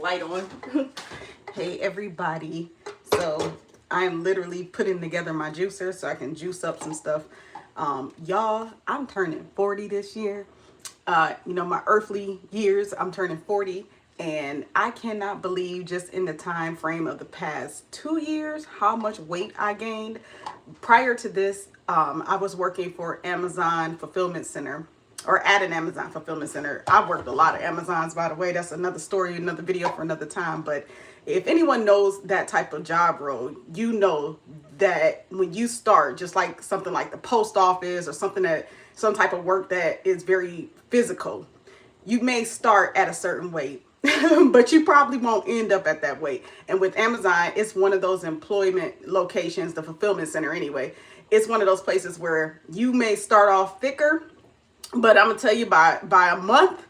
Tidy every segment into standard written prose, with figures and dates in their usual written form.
light on. Hey everybody. So I'm literally putting together my juicer so I can juice up some stuff. Y'all, I'm turning 40 this year. My earthly years, I'm turning 40, and I cannot believe just in the time frame of the past 2 years how much weight I gained. Prior to this, I was working for Amazon Fulfillment Center, or at an Amazon Fulfillment Center. I've worked a lot of Amazons, by the way. That's another story, another video for another time. But if anyone knows that type of job role, you know that when you start, just like something like the post office or some type of work that is very physical, you may start at a certain weight, but you probably won't end up at that weight. And with Amazon, it's one of those employment locations, the fulfillment center anyway. It's one of those places where you may start off thicker, but I'm gonna tell you by a month,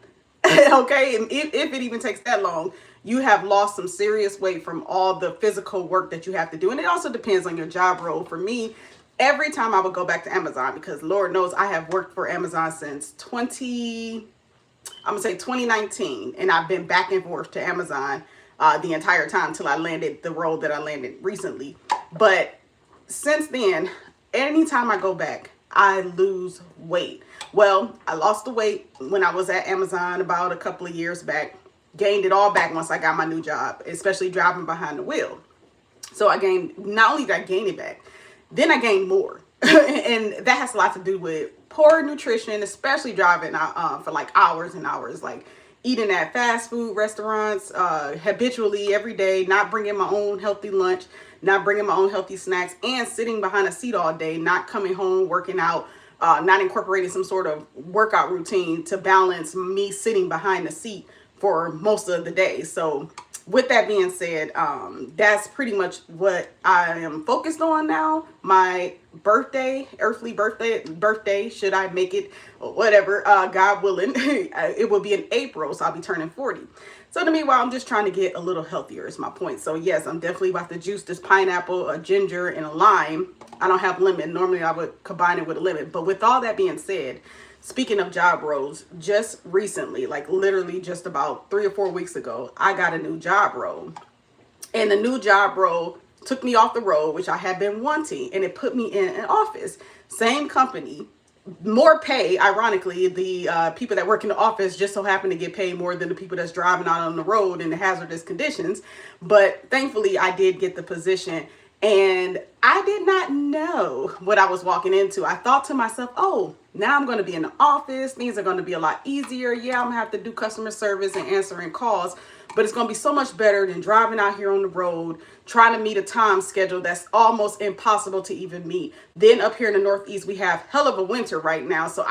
okay, and if it even takes that long, you have lost some serious weight from all the physical work that you have to do. And it also depends on your job role. For me, every time I would go back to Amazon, because Lord knows I have worked for Amazon since 2019, and I've been back and forth to Amazon the entire time till I landed the role that I landed recently. But since then, anytime I go back, I lose weight. Well, I lost the weight when I was at Amazon about a couple of years back, gained it all back once I got my new job, especially driving behind the wheel. So not only did I gain it back, then I gained more. And that has a lot to do with poor nutrition, especially driving for like hours and hours, like eating at fast food restaurants habitually every day, not bringing my own healthy lunch, not bringing my own healthy snacks, and sitting behind a seat all day, not coming home, working out, not incorporating some sort of workout routine to balance me sitting behind the seat for most of the day. So with that being said, that's pretty much what I am focused on now. My earthly birthday, should I make it or whatever, God willing, it will be in April, so I'll be turning 40. So to me, while I'm just trying to get a little healthier is my point. So yes, I'm definitely about to juice this pineapple, a ginger, and a lime. I don't have lemon. Normally I would combine it with a lemon. But with all that being said, speaking of job roles, just recently, like literally just about 3 or 4 weeks ago, I got a new job role. And the new job role took me off the road, which I had been wanting, and it put me in an office. Same company, more pay. Ironically, the people that work in the office just so happen to get paid more than the people that's driving out on the road in the hazardous conditions. But thankfully, I did get the position. And I did not know what I was walking into. I thought to myself, oh, now I'm going to be in the office. Things are going to be a lot easier. Yeah, I'm going to have to do customer service and answering calls, but it's going to be so much better than driving out here on the road, trying to meet a time schedule that's almost impossible to even meet. Then up here in the Northeast, we have hell of a winter right now. So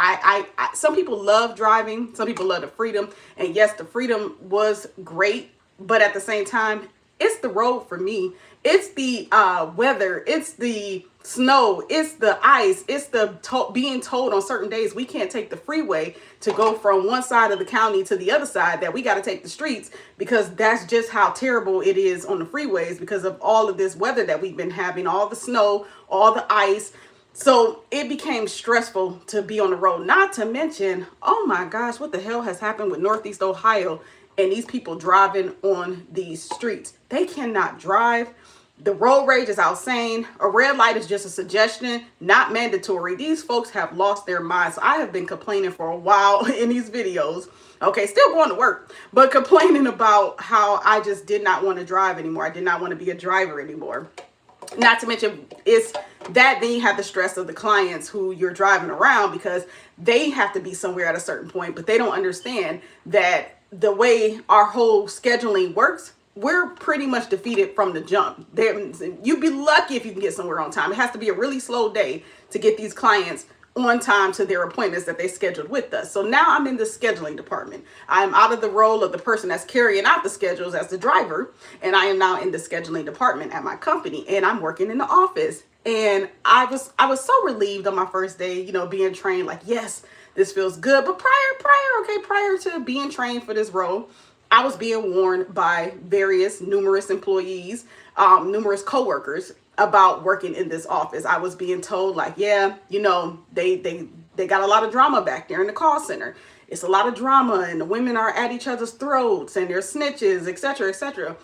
some people love driving. Some people love the freedom. And yes, the freedom was great, but at the same time, it's the road for me. It's the weather. It's the snow. It's the ice. It's the being told on certain days we can't take the freeway to go from one side of the county to the other side, that we got to take the streets, because that's just how terrible it is on the freeways because of all of this weather that we've been having, all the snow, all the ice. So it became stressful to be on the road. Not to mention, oh my gosh, what the hell has happened with Northeast Ohio and these people driving on these streets? They cannot drive. The road rage is outsane. A red light is just a suggestion, not mandatory. These folks have lost their minds. So I have been complaining for a while in these videos. Okay, still going to work, but complaining about how I just did not want to drive anymore. I did not want to be a driver anymore. Not to mention, it's that then you have the stress of the clients who you're driving around, because they have to be somewhere at a certain point, but they don't understand that the way our whole scheduling works, we're pretty much defeated from the jump. You'd be lucky if you can get somewhere on time. It has to be a really slow day to get these clients on time to their appointments that they scheduled with us. So now I'm in the scheduling department. I'm out of the role of the person that's carrying out the schedules as the driver, and I am now in the scheduling department at my company, and I'm working in the office. And I was so relieved on my first day, being trained, like, yes, this feels good. But prior to being trained for this role, I was being warned by numerous employees, numerous coworkers about working in this office. I was being told, like, yeah, they got a lot of drama back there in the call center. it's a lot of drama and the women are at each other's throats and they're snitches, etc., etc.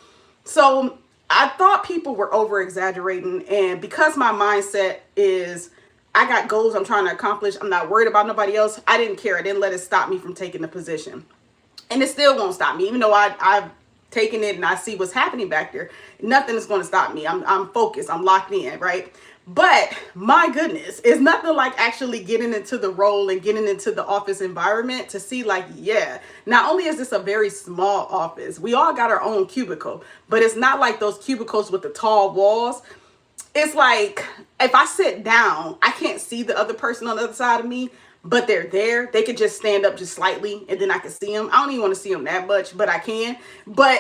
So I thought people were over exaggerating, and because my mindset is I got goals I'm trying to accomplish, I'm not worried about nobody else, I didn't care. I didn't let it stop me from taking the position. And it still won't stop me, even though I've taken it and I see what's happening back there. Nothing is going to stop me. I'm focused. I'm locked in, right? But my goodness, it's nothing like actually getting into the role and getting into the office environment to see like, yeah, not only is this a very small office, we all got our own cubicle, but it's not like those cubicles with the tall walls. It's like if I sit down, I can't see the other person on the other side of me, but they're there. They could just stand up just slightly and then I can see them. I don't even want to see them that much, but I can. But,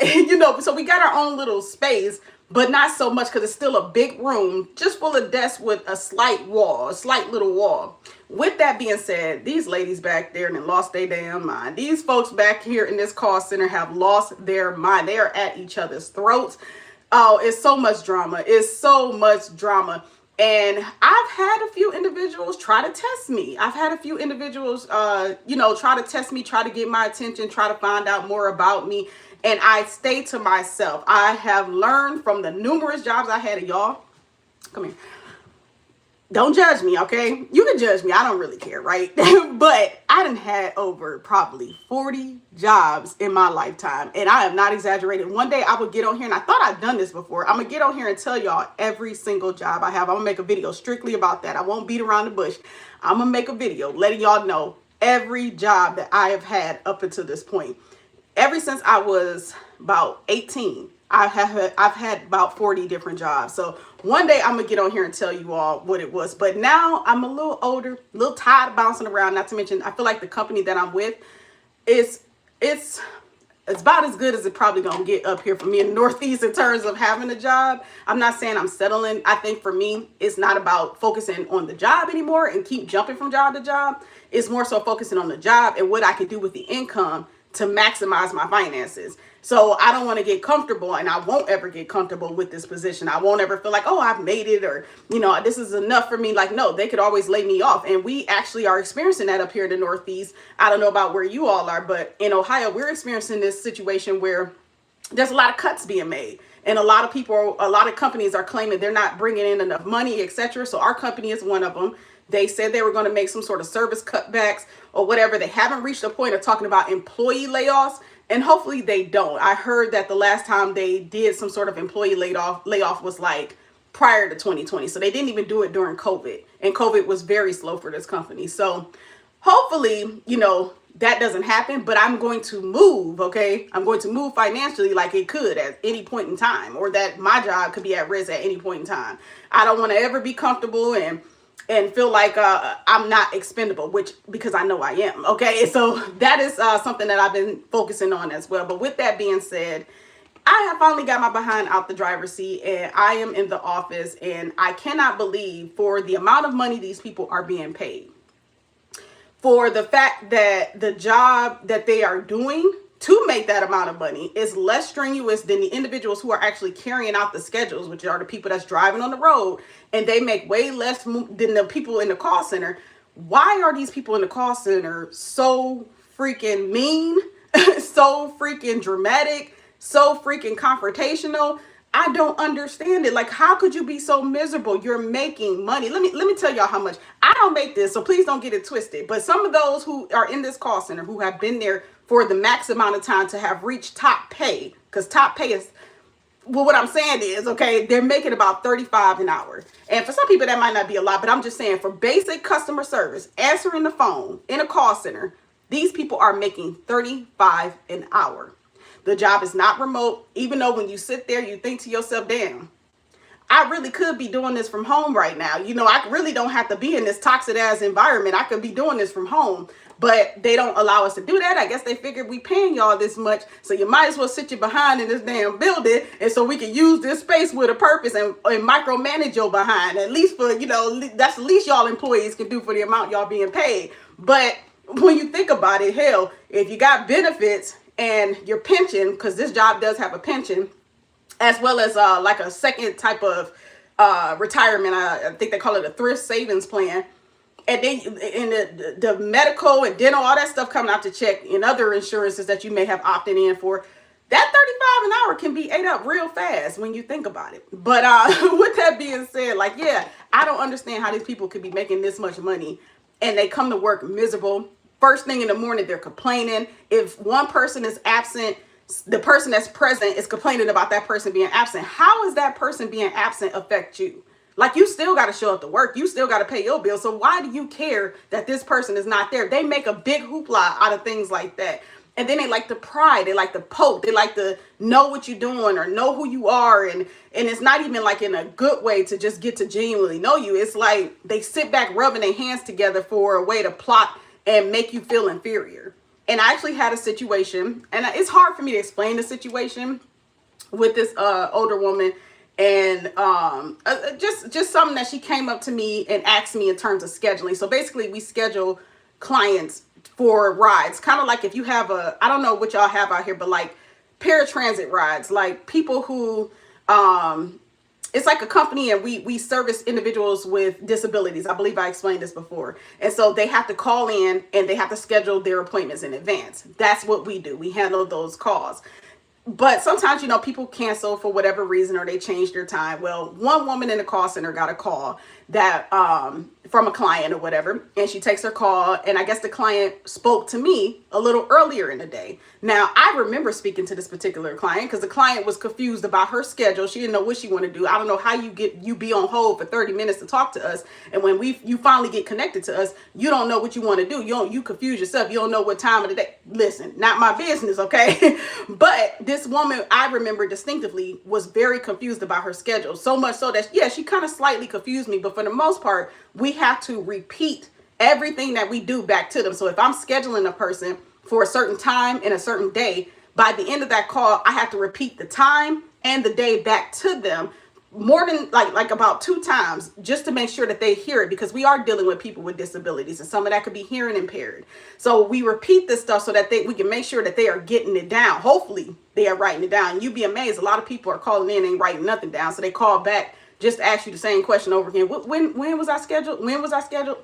so we got our own little space, but not so much because it's still a big room just full of desks with a slight wall, a slight little wall. With that being said, these ladies back there and lost their damn mind. These folks back here in this call center have lost their mind. They are at each other's throats. Oh, it's so much drama. It's so much drama. And I've had a few individuals try to test me. I've had a few individuals, try to test me, try to get my attention, try to find out more about me. And I stay to myself. I have learned from the numerous jobs I had. Y'all, come here. Don't judge me, okay? You can judge me. I don't really care, right? But I done had over probably 40 jobs in my lifetime. And I have not exaggerated. One day I would get on here, and I thought I'd done this before. I'm going to get on here and tell y'all every single job I have. I'm going to make a video strictly about that. I won't beat around the bush. I'm going to make a video letting y'all know every job that I have had up until this point. Ever since I was about 18, I've had about 40 different jobs. So one day I'm gonna get on here and tell you all what it was. But now I'm a little older, a little tired of bouncing around. Not to mention, I feel like the company that I'm with is it's about as good as it probably gonna get up here for me in the Northeast in terms of having a job. I'm not saying I'm settling. I think for me, it's not about focusing on the job anymore and keep jumping from job to job. It's more so focusing on the job and what I can do with the income to maximize my finances. So I don't want to get comfortable, and I won't ever get comfortable with this position. I won't ever feel like, oh, I've made it, or, this is enough for me. Like, no, they could always lay me off. And we actually are experiencing that up here in the Northeast. I don't know about where you all are, but in Ohio, we're experiencing this situation where there's a lot of cuts being made. And a lot of companies are claiming they're not bringing in enough money, etc. So our company is one of them. They said they were going to make some sort of service cutbacks or whatever. They haven't reached the point of talking about employee layoffs, and hopefully they don't. I heard that the last time they did some sort of employee layoff was like prior to 2020. So they didn't even do it during COVID, and COVID was very slow for this company. So hopefully, that doesn't happen, but I'm going to move, okay? I'm going to move financially like it could at any point in time, or that my job could be at risk at any point in time. I don't want to ever be comfortable and feel like I'm not expendable, because I know I am, okay? So that is something that I've been focusing on as well. But with that being said, I have finally got my behind out the driver's seat, and I am in the office, and I cannot believe for the amount of money these people are being paid, for the fact that the job that they are doing to make that amount of money is less strenuous than the individuals who are actually carrying out the schedules, which are the people that's driving on the road, and they make way less than the people in the call center. Why are these people in the call center so freaking mean, so freaking dramatic, so freaking confrontational? I don't understand it. Like, how could you be so miserable? You're making money. Let me tell y'all how much. I don't make this, so please don't get it twisted. But some of those who are in this call center who have been there for the max amount of time to have reached top pay, because top pay is, well, what I'm saying is, okay, they're making about $35 an hour. And for some people that might not be a lot, but I'm just saying for basic customer service, answering the phone in a call center, these people are making $35 an hour. The job is not remote, even though when you sit there, you think to yourself, damn, I really could be doing this from home right now. I really don't have to be in this toxic ass environment. I could be doing this from home, but they don't allow us to do that. I guess they figured we paying y'all this much, so you might as well sit you behind in this damn building, and so we can use this space with a purpose and micromanage your behind. At least for, that's the least y'all employees can do for the amount y'all being paid. But when you think about it, hell, if you got benefits and your pension, because this job does have a pension, as well as like a second type of retirement. I think they call it a thrift savings plan. and then in the medical and dental, all that stuff coming out to check, and other insurances that you may have opted in for, that 35 an hour can be ate up real fast when you think about it. But with that being said, like, yeah, I don't understand how these people could be making this much money and they come to work miserable. First thing in the morning, they're complaining. If one person is absent, the person that's present is complaining about that person being absent. How is that person being absent affect you? Like, you still got to show up to work. You still got to pay your bill. So why do you care that this person is not there? They make a big hoopla out of things like that. And then they like to pry. They like to poke. They like to know what you're doing or know who you are. And it's not even like in a good way to just get to genuinely know you. It's like they sit back rubbing their hands together for a way to plot and make you feel inferior. And I actually had a situation, and it's hard for me to explain the situation with this older woman. And just something that she came up to me and asked me in terms of scheduling. So basically, we schedule clients for rides, kind of like if you have I don't know what y'all have out here, but like paratransit rides, like people who it's like a company, and we service individuals with disabilities. I believe I explained this before. And so they have to call in and they have to schedule their appointments in advance. That's what we do. We handle those calls. But sometimes, people cancel for whatever reason, or they change their time. Well, one woman in the call center got a call that from a client or whatever, and she takes her call, and I guess the client spoke to me a little earlier in the day. Now, I remember speaking to this particular client because the client was confused about her schedule. She didn't know what she wanted to do. I don't know how you be on hold for 30 minutes to talk to us, and when you finally get connected to us, you don't know what you want to do. You confuse yourself. You don't know what time of the day. Listen, not my business, okay? But this woman, I remember distinctively, was very confused about her schedule. So much so that, yeah, she kind of slightly confused me, but for the most part, we have to repeat everything that we do back to them. So if I'm scheduling a person for a certain time and a certain day, by the end of that call, I have to repeat the time and the day back to them more than like about 2 times, just to make sure that they hear it, because we are dealing with people with disabilities, and some of that could be hearing impaired. So we repeat this stuff so that we can make sure that they are getting it down. Hopefully they are writing it down. You'd be amazed. A lot of people are calling in and writing nothing down. So they call back just to ask you the same question over again. When was I scheduled? When was I scheduled?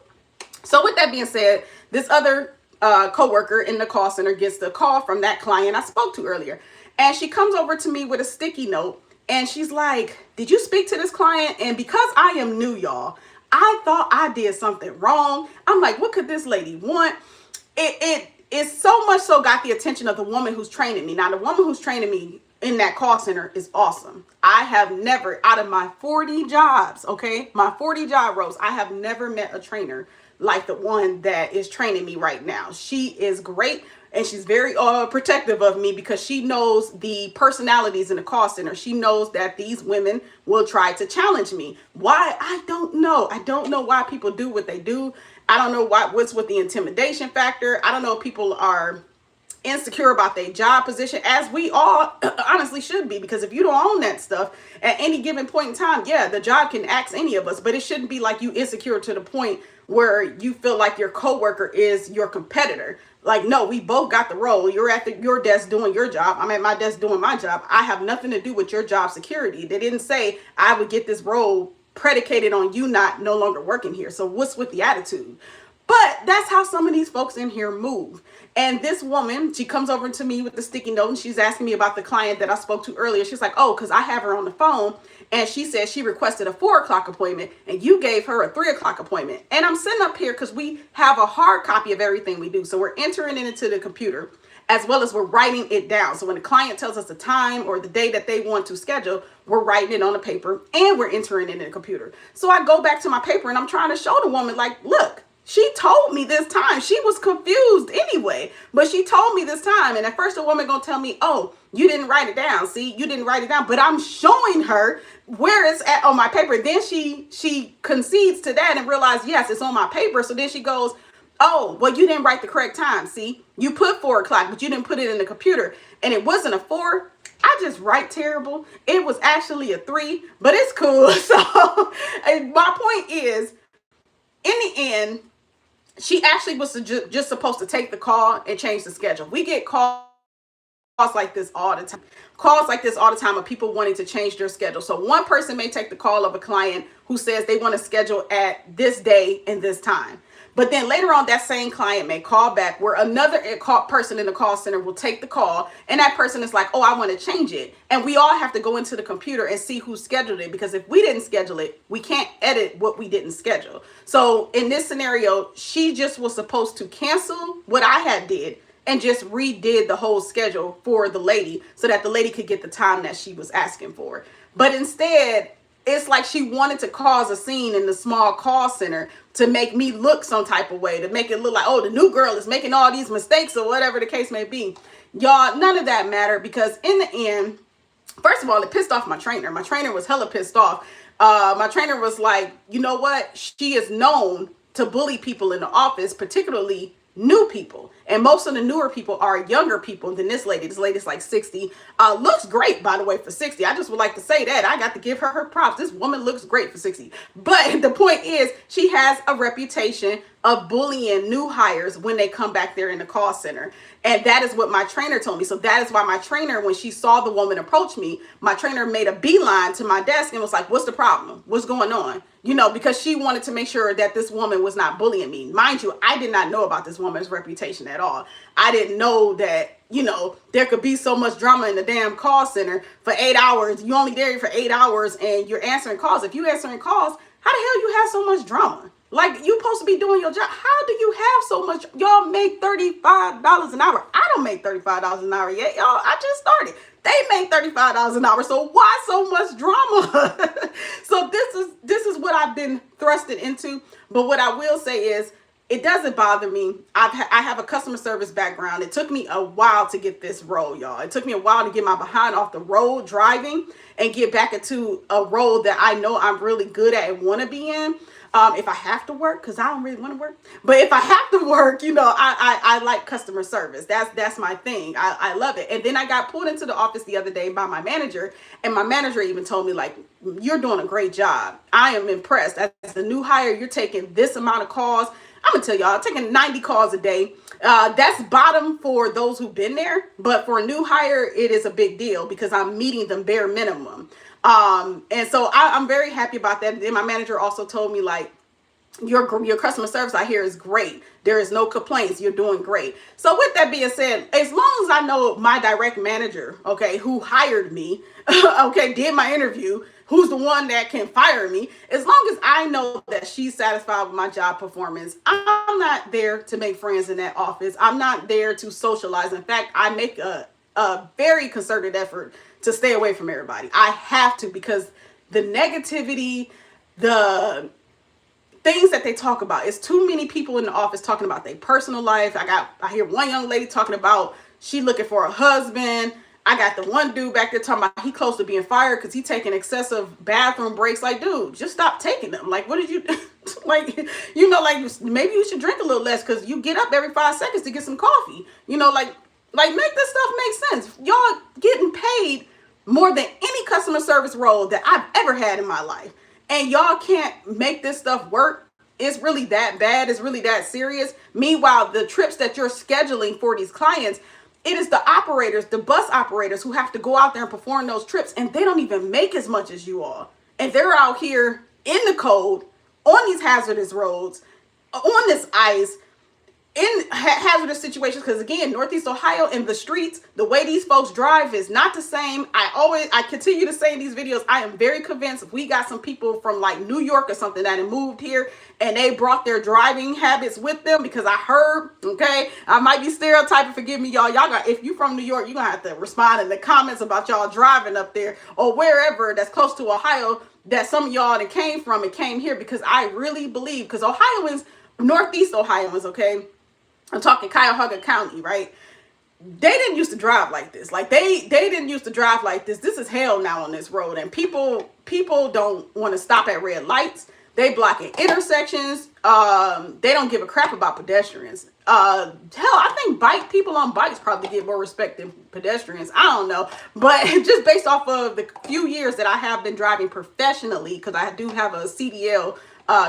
So with that being said, this other coworker in the call center gets the call from that client I spoke to earlier. And she comes over to me with a sticky note. And she's like, did you speak to this client? And because I am new, y'all, I thought I did something wrong. I'm like, what could this lady want? It so much so got the attention of the woman who's training me. Now, the woman who's training me in that call center is awesome. I have never, out of my 40 jobs, okay, my 40 job roles, I have never met a trainer like the one that is training me right now. She is great. And she's very protective of me because she knows the personalities in the call center. She knows that these women will try to challenge me. Why? I don't know. I don't know why people do what they do. I don't know what's with the intimidation factor. I don't know if people are insecure about their job position, as we all honestly should be, because if you don't own that stuff at any given point in time, yeah, the job can axe any of us, but it shouldn't be like you insecure to the point where you feel like your coworker is your competitor. Like, no, we both got the role. You're at your desk doing your job. I'm at my desk doing my job. I have nothing to do with your job security. They didn't say I would get this role predicated on you no longer working here. So what's with the attitude? But that's how some of these folks in here move. And this woman, she comes over to me with the sticky note, and she's asking me about the client that I spoke to earlier. She's like, oh, because I have her on the phone, and she said she requested a 4 o'clock appointment, and you gave her a 3 o'clock appointment. And I'm sitting up here because we have a hard copy of everything we do. So we're entering it into the computer, as well as we're writing it down. So when the client tells us the time or the day that they want to schedule, we're writing it on the paper, and we're entering it in the computer. So I go back to my paper, and I'm trying to show the woman, like, look, she told me this time. She was confused anyway, but she told me this time. And at first the woman gonna tell me, oh, you didn't write it down. See, you didn't write it down, but I'm showing her where it's at on my paper. Then she concedes to that and realizes, yes, it's on my paper. So then she goes, oh, well, you didn't write the correct time. See, you put 4 o'clock, but you didn't put it in the computer, and it wasn't a 4. I just write terrible. It was actually a 3, but it's cool. So my point is, in the end, she actually was just supposed to take the call and change the schedule. We get calls like this all the time. Calls like this all the time of people wanting to change their schedule. So one person may take the call of a client who says they want to schedule at this day and this time. But then later on, that same client may call back where another person in the call center will take the call, and that person is like, oh, I want to change it. And we all have to go into the computer and see who scheduled it, because if we didn't schedule it, we can't edit what we didn't schedule. So in this scenario, she just was supposed to cancel what I had did and just redid the whole schedule for the lady so that the lady could get the time that she was asking for. But instead, it's like she wanted to cause a scene in the small call center to make me look some type of way, to make it look like, oh, the new girl is making all these mistakes or whatever the case may be. Y'all, none of that mattered, because in the end, first of all, it pissed off my trainer. My trainer was hella pissed off. My trainer was like, you know what? She is known to bully people in the office, particularly new people. And most of the newer people are younger people than this lady. This lady's like 60. Looks great, by the way, for 60. I just would like to say that. I got to give her props. This woman looks great for 60. But the point is, she has a reputation of bullying new hires when they come back there in the call center. And that is what my trainer told me. So that is why my trainer, when she saw the woman approach me, my trainer made a beeline to my desk and was like, what's the problem? What's going on? You know, because she wanted to make sure that this woman was not bullying me. Mind you, I did not know about this woman's reputation at all. I didn't know that, you know, there could be so much drama in the damn call center for 8 hours. You only there for 8 hours and you're answering calls. If you answering calls, how the hell you have so much drama? Like, you supposed to be doing your job. How do you have so much? Y'all make $35 an hour. I don't make $35 an hour yet, y'all. I just started. They make $35 an hour. So why so much drama? So this is what I've been thrusted into. But what I will say is, it doesn't bother me. I have a customer service background. It took me a while to get this role, y'all. It took me a while to get my behind off the road driving and get back into a role that I know I'm really good at and want to be in. If I have to work, because I don't really want to work, but if I have to work, you know, I like customer service. That's my thing. I love it. And then I got pulled into the office the other day by my manager, and my manager even told me, like, you're doing a great job. I am impressed. As the new hire, you're taking this amount of calls. I'm gonna tell y'all, I'm taking 90 calls a day. That's bottom for those who've been there, but for a new hire, it is a big deal because I'm meeting them bare minimum. And so I'm very happy about that. And then my manager also told me, like, your customer service I hear is great. There is no complaints. You're doing great. So with that being said, as long as I know my direct manager, okay, who hired me, okay, did my interview, who's the one that can fire me, as long as I know that she's satisfied with my job performance, I'm not there to make friends in that office. I'm not there to socialize. In fact, I make a very concerted effort to stay away from everybody. I have to, because the negativity, the things that they talk about, it's too many people in the office talking about their personal life. I hear one young lady talking about she looking for a husband. I got the one dude back there talking about he close to being fired because he taking excessive bathroom breaks. Like, dude, just stop taking them. Like, what did you like, you know, like, maybe you should drink a little less because you get up every 5 seconds to get some coffee. You know, like make this stuff make sense. Y'all getting paid more than any customer service role that I've ever had in my life. And y'all can't make this stuff work. It's really that bad. It's really that serious. Meanwhile, the trips that you're scheduling for these clients, it is the operators, the bus operators who have to go out there and perform those trips. And they don't even make as much as you all. And they're out here in the cold, on these hazardous roads, on this ice, in hazardous situations, because again, Northeast Ohio and the streets, the way these folks drive is not the same. I continue to say in these videos, I am very convinced we got some people from like New York or something that have moved here and they brought their driving habits with them, because I heard, okay, I might be stereotyping, forgive me, y'all got, if you from New York, you're gonna have to respond in the comments about y'all driving up there or wherever that's close to Ohio that some of y'all that came from and came here, because I really believe, because Ohioans, Northeast Ohioans, okay, I'm talking Cuyahoga County, right? They didn't used to drive like this. Like they didn't used to drive like this. This is hell now on this road. And people don't want to stop at red lights. They blocking intersections. They don't give a crap about pedestrians. Hell, I think people on bikes probably get more respect than pedestrians. I don't know. But just based off of the few years that I have been driving professionally, because I do have a CDL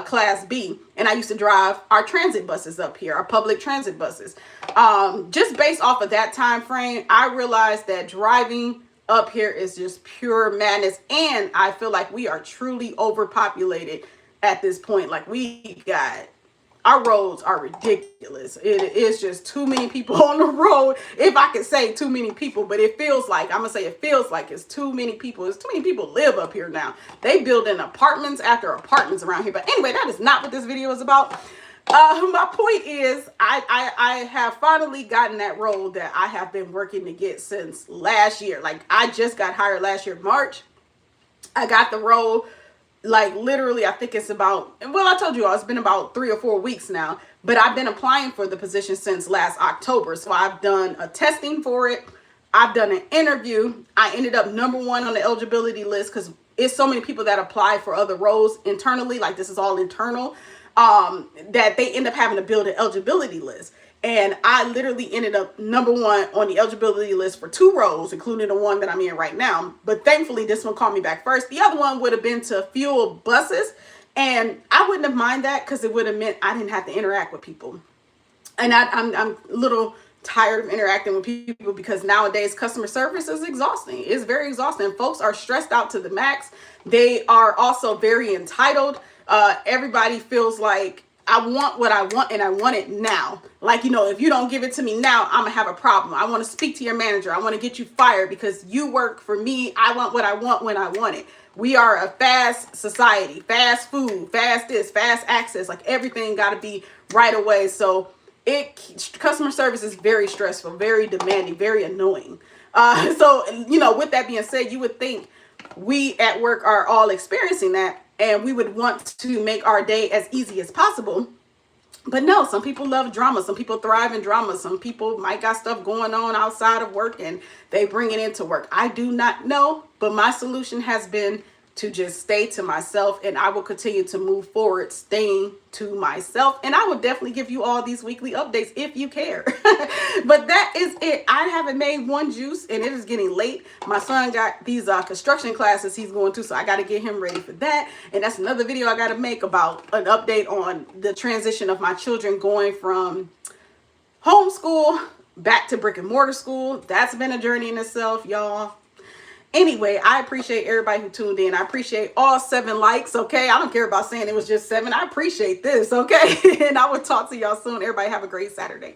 Class B, and I used to drive our transit buses up here, our public transit buses. Just based off of that time frame, I realized that driving up here is just pure madness, and I feel like we are truly overpopulated at this point. Like, we got our roads are ridiculous. It is just too many people on the road. If I could say too many people, but it feels like, I'm gonna say it feels like it's too many people. It's too many people live up here now. They building apartments after apartments around here. But anyway, that is not what this video is about. My point is, I have finally gotten that role that I have been working to get since last year. Like, I just got hired last year, March. I got the role, like, literally, I think it's about, well, I told you all, it's been about 3 or 4 weeks now, but I've been applying for the position since last October. So I've done a testing for it. I've done an interview. I ended up #1 on the eligibility list because it's so many people that apply for other roles internally. Like, this is all internal, that they end up having to build an eligibility list. And I literally ended up #1 on the eligibility list for 2 roles, including the one that I'm in right now. But thankfully, this one called me back first. The other one would have been to fuel buses. And I wouldn't have minded that because it would have meant I didn't have to interact with people. And I'm a little tired of interacting with people because nowadays customer service is exhausting. It's very exhausting. Folks are stressed out to the max. They are also very entitled. Everybody feels like, I want what I want and I want it now. Like, you know, if you don't give it to me now, I'm gonna have a problem. I want to speak to your manager. I want to get you fired because you work for me. I want what I want when I want it. We are a fast society, fast food, fast this, fast access. Like, everything got to be right away. So customer service is very stressful, very demanding, very annoying. So, you know, with that being said, you would think we at work are all experiencing that, and we would want to make our day as easy as possible. But no, some people love drama. Some people thrive in drama. Some people might got stuff going on outside of work and they bring it into work. I do not know, but my solution has been to just stay to myself, and I will continue to move forward staying to myself. And I will definitely give you all these weekly updates if you care. But that is it. I haven't made one juice, and it is getting late. My son got these construction classes he's going to, so I got to get him ready for that. And that's another video I got to make about an update on the transition of my children going from homeschool back to brick and mortar school. That's been a journey in itself, y'all. Anyway, I appreciate everybody who tuned in. I appreciate all 7 likes, okay? I don't care about saying it was just 7. I appreciate this, okay? And I will talk to y'all soon. Everybody have a great Saturday.